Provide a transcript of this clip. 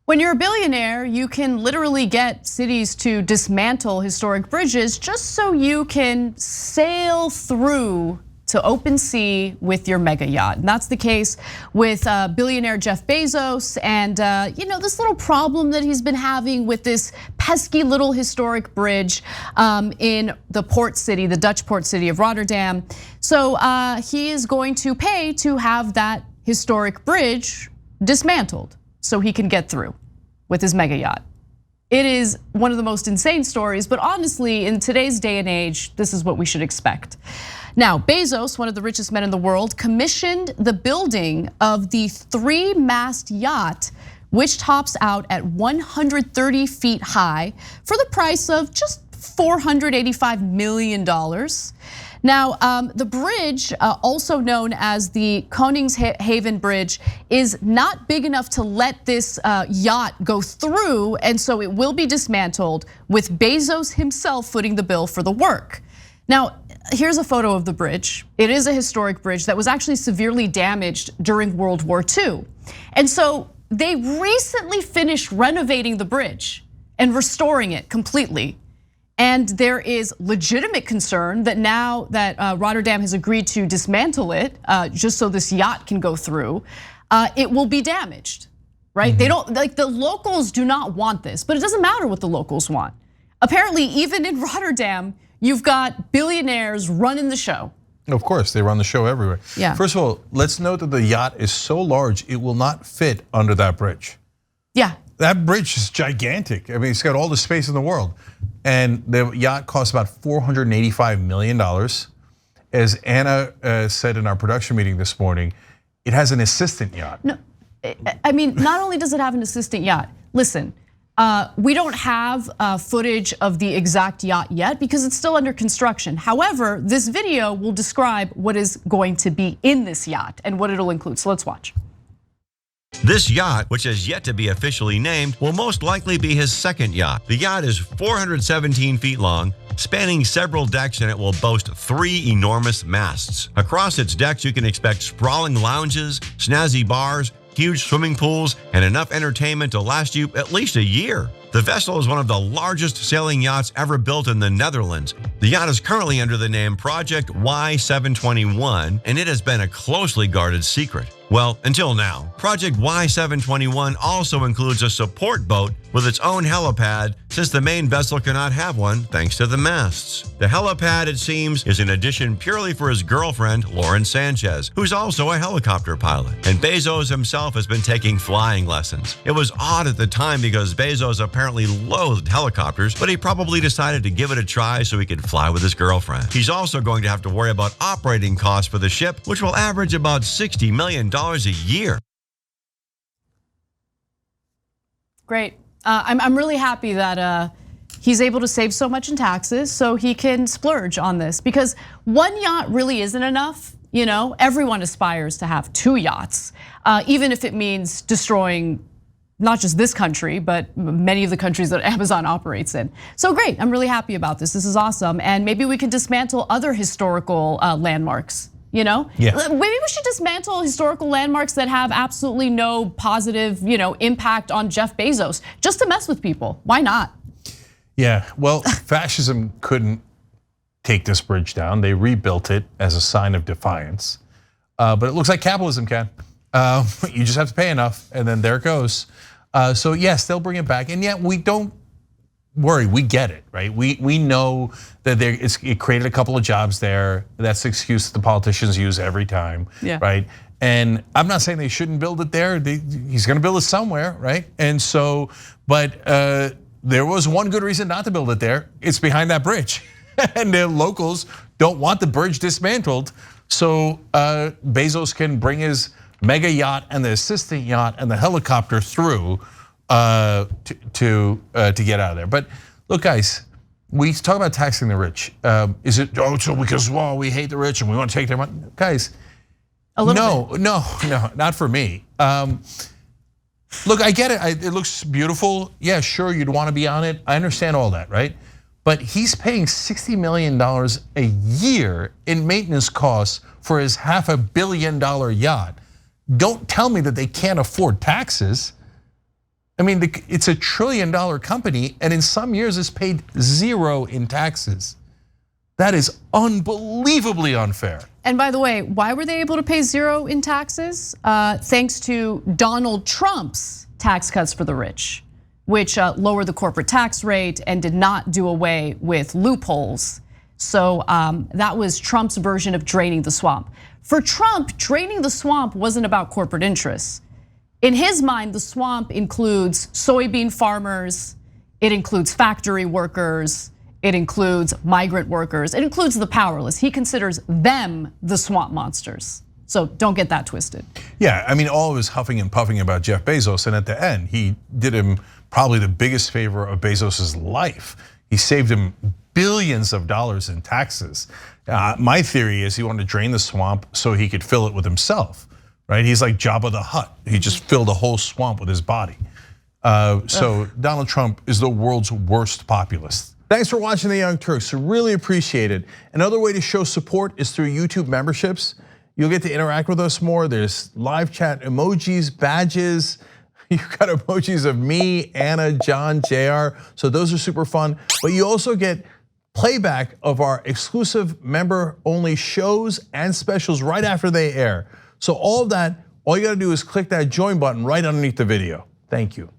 When you're a billionaire, you can literally get cities to dismantle historic bridges just so you can sail through to open sea with your mega yacht. And that's the case with billionaire Jeff Bezos and this little problem that he's been having with this pesky little historic bridge in the port city, the Dutch port city of Rotterdam. So he is going to pay to have that historic bridge dismantled so he can get through with his mega yacht. It is one of the most insane stories, but honestly, in today's day and age, this is what we should expect. Now, Bezos, one of the richest men in the world, commissioned the building of the three-mast yacht, which tops out at 130 feet high for the price of just $485 million. Now, the bridge, also known as the Koningshaven Bridge, is not big enough to let this yacht go through, and so it will be dismantled with Bezos himself footing the bill for the work. Now, here's a photo of the bridge. It is a historic bridge that was actually severely damaged during World War II. And so they recently finished renovating the bridge and restoring it completely. And there is legitimate concern that now that Rotterdam has agreed to dismantle it, just so this yacht can go through, it will be damaged, right? They don't, like the locals do not want this, but it doesn't matter what the locals want. Apparently, even in Rotterdam, you've got billionaires running the show. Of course, they run the show everywhere. Yeah. First of all, let's note that the yacht is so large, it will not fit under that bridge. Yeah. That bridge is gigantic. I mean, it's got all the space in the world. And the yacht costs about $485 million. As Anna said in our production meeting this morning, it has an assistant yacht. No, I mean, not only does it have an assistant yacht, listen, we don't have footage of the exact yacht yet because it's still under construction. However, this video will describe what is going to be in this yacht and what it'll include. So let's watch. This yacht, which has yet to be officially named, will most likely be his second yacht. The yacht is 417 feet long, spanning several decks, and it will boast 3 enormous masts. Across its decks, you can expect sprawling lounges, snazzy bars, huge swimming pools, and enough entertainment to last you at least a year. The vessel is one of the largest sailing yachts ever built in the Netherlands. The yacht is currently under the name Project Y721, and it has been a closely guarded secret. Well, until now. Project Y721 also includes a support boat with its own helipad, since the main vessel cannot have one thanks to the masts. The helipad, it seems, is an addition purely for his girlfriend, Lauren Sanchez, who's also a helicopter pilot. And Bezos himself has been taking flying lessons. It was odd at the time because Bezos apparently loathed helicopters, but he probably decided to give it a try so he could fly with his girlfriend. He's also going to have to worry about operating costs for the ship, which will average about $60 million a year. Great. I'm really happy that he's able to save so much in taxes so he can splurge on this, because one yacht really isn't enough. You know, everyone aspires to have 2 yachts, even if it means destroying not just this country, but many of the countries that Amazon operates in. So great, I'm really happy about this. This is awesome, and maybe we can dismantle other historical landmarks. You know, yeah. Maybe we should dismantle historical landmarks that have absolutely no positive, impact on Jeff Bezos, just to mess with people. Why not? Yeah, well, fascism couldn't take this bridge down. They rebuilt it as a sign of defiance. But it looks like capitalism can. You just have to pay enough, and then there it goes. So yes, they'll bring it back, and yet we don't worry. We get it, right? We know that it created a couple of jobs there. That's the excuse the politicians use every time, right? And I'm not saying they shouldn't build it there. He's going to build it somewhere, right? And so, but there was one good reason not to build it there. It's behind that bridge, and the locals don't want the bridge dismantled. So Bezos can bring his mega yacht and the assistant yacht and the helicopter through to get out of there. But look, guys, we talk about taxing the rich. Is it so because we hate the rich and we want to take their money? Guys, no, not for me. Look, I get it. It looks beautiful. Yeah, sure, you'd want to be on it. I understand all that, right? But he's paying $60 million a year in maintenance costs for his $500 million yacht. Don't tell me that they can't afford taxes. I mean, it's a $1 trillion company, and in some years it's paid 0 in taxes. That is unbelievably unfair. And by the way, why were they able to pay 0 in taxes? Thanks to Donald Trump's tax cuts for the rich, which lowered the corporate tax rate and did not do away with loopholes. So that was Trump's version of draining the swamp. For Trump, draining the swamp wasn't about corporate interests. In his mind, the swamp includes soybean farmers, it includes factory workers, it includes migrant workers, it includes the powerless. He considers them the swamp monsters. So don't get that twisted. Yeah, I mean, all of his huffing and puffing about Jeff Bezos, and at the end, he did him probably the biggest favor of Bezos's life. He saved him billions of dollars in taxes. My theory is he wanted to drain the swamp so he could fill it with himself, right? He's like Jabba the Hutt. He just filled a whole swamp with his body. So Donald Trump is the world's worst populist. Thanks for watching The Young Turks, really appreciate it. Another way to show support is through YouTube memberships. You'll get to interact with us more. There's live chat emojis, badges. You've got emojis of me, Anna, John, JR. So those are super fun. But you also get playback of our exclusive member-only shows and specials right after they air. So all of that, all you gotta do is click that join button right underneath the video. Thank you.